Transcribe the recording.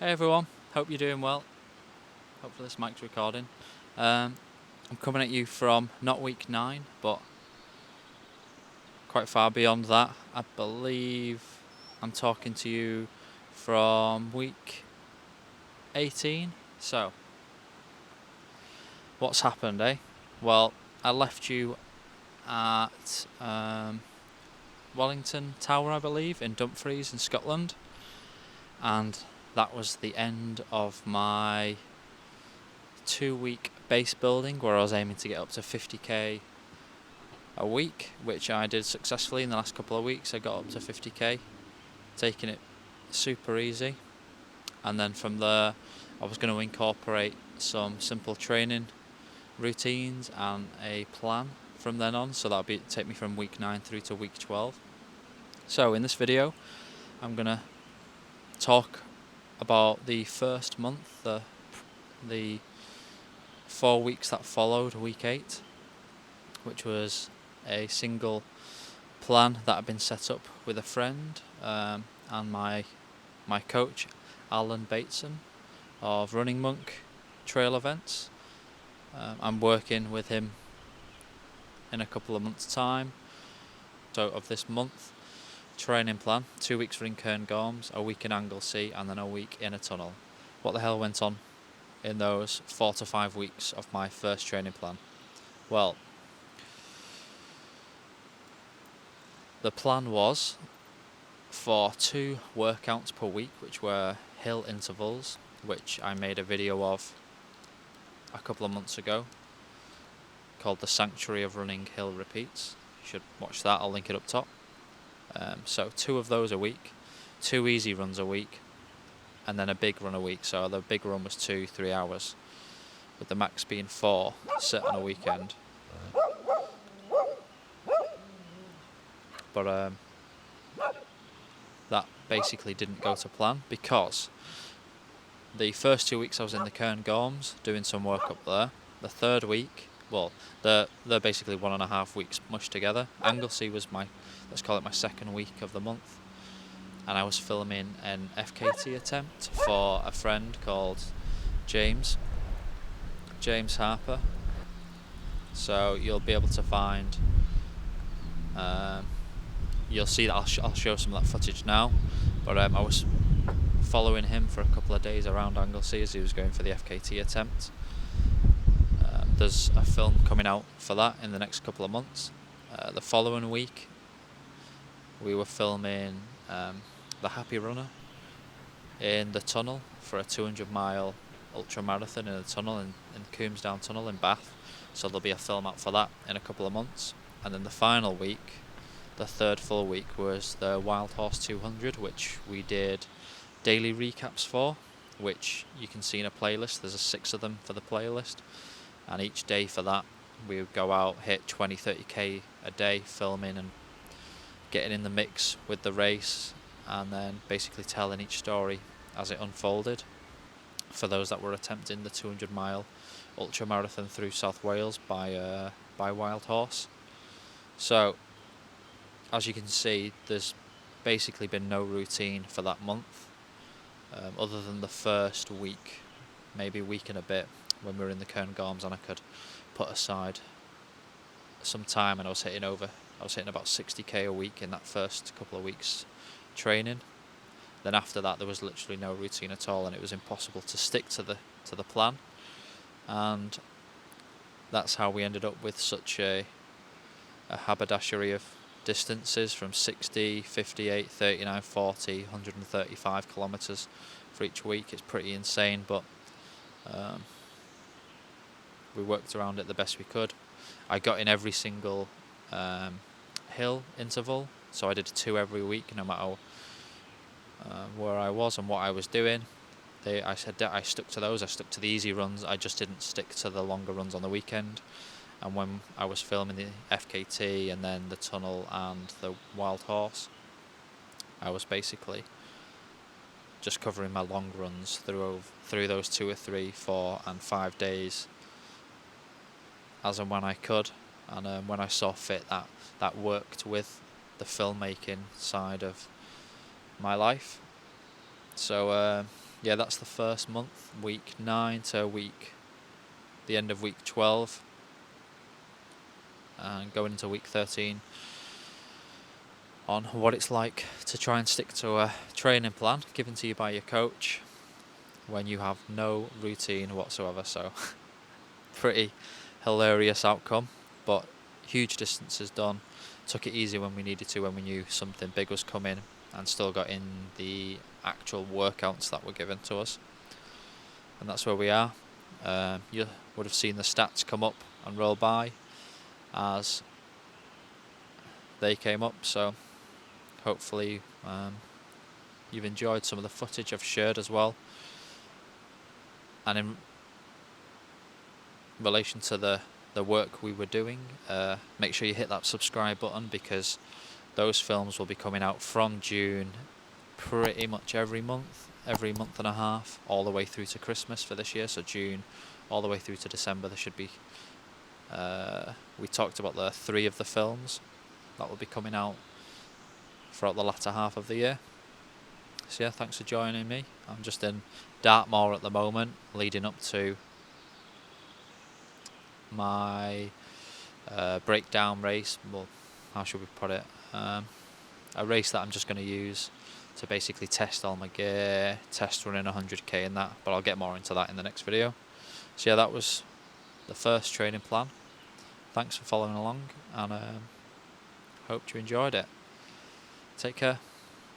Hey everyone, hope you're doing well. Hopefully this mic's recording. I'm coming at you from not week 9, but quite far beyond that. I believe I'm talking to you from week 18. So, what's happened, eh? Well, I left you at Wellington Tower, I believe, in Dumfries in Scotland. And that was the end of my 2-week base building where I was aiming to get up to 50k a week, which I did successfully in the last couple of weeks. I got up to 50k, taking it super easy. And then from there, I was going to incorporate some simple training routines and a plan from then on. So that'll take me from week 9 through to week 12. So in this video, I'm going to talk about the first month, the 4 weeks that followed week 8, which was a single plan that had been set up with a friend and my coach, Alan Bateson of Running Monk Trail Events. I'm working with him in a couple of months' time. So of this month, training plan, 2 weeks for in Cairngorms, a week in Anglesey, and then a week in a tunnel. What the hell went on in those 4 to 5 weeks of my first training plan? Well, the plan was for 2 workouts per week, which were hill intervals, which I made a video of a couple of months ago, called The Sanctuary of Running Hill Repeats. You should watch that, I'll link it up top. So 2 of those a week, 2 easy runs a week, and then a big run a week. So the big run was 2-3 hours, with the max being 4 set on a weekend. But that basically didn't go to plan, because the first 2 weeks I was in the Cairngorms doing some work up there. The third week, well, they're basically 1.5 weeks mushed together. Anglesey was let's call it my second week of the month, and I was filming an FKT attempt for a friend called James Harper. So you'll be able to find, you'll see that I'll show some of that footage now, but I was following him for a couple of days around Anglesey as he was going for the FKT attempt. There's a film coming out for that in the next couple of months. The following week, we were filming the Happy Runner in the tunnel for a 200-mile ultra marathon in a tunnel in Coombsdown Tunnel in Bath. So there'll be a film out for that in a couple of months. And then the final week, the third full week, was the Wild Horse 200, which we did daily recaps for, which you can see in a playlist. There's 6 of them for the playlist, and each day for that we would go out, hit 20-30k a day filming and getting in the mix with the race, and then basically telling each story as it unfolded for those that were attempting the 200-mile ultra marathon through South Wales by Wild Horse. So as you can see, there's basically been no routine for that month, other than the first week, maybe a week and a bit, when we were in the Cairngorms and I could put aside some time, and I was hitting about 60k a week in that first couple of weeks training. Then after that there was literally no routine at all, and it was impossible to stick to the plan, and that's how we ended up with such a haberdashery of distances from 60, 58, 39, 40, 135 kilometres for each week. It's pretty insane, but we worked around it the best we could. I got in every single hill interval, so I did 2 every week, no matter where I was and what I was doing. I stuck to those. I stuck to the easy runs. I just didn't stick to the longer runs on the weekend. And when I was filming the FKT and then the tunnel and the Wild Horse, I was basically just covering my long runs through those 2 or 3, 4 and 5 days as and when I could, and when I saw fit, that worked with the filmmaking side of my life. So yeah, that's the first month, week 9 to the end of week 12, and going into week 13 on what it's like to try and stick to a training plan given to you by your coach when you have no routine whatsoever. So pretty hilarious outcome, but huge distances done. Took it easy when we needed to, when we knew something big was coming, and still got in the actual workouts that were given to us. And that's where we are. You would have seen the stats come up and roll by as they came up, so hopefully you've enjoyed some of the footage I've shared as well. And in relation to the work we were doing, make sure you hit that subscribe button, because those films will be coming out from June pretty much every month and a half, all the way through to Christmas for this year. So June all the way through to December, there should be we talked about the 3 of the films that will be coming out throughout the latter half of the year. So yeah, thanks for joining me. I'm just in Dartmoor at the moment, leading up to my breakdown race. Well, how should we put it? A race that I'm just going to use to basically test all my gear, test running 100k and that, but I'll get more into that in the next video. So yeah, that was the first training plan. Thanks for following along, and hope you enjoyed it. Take care.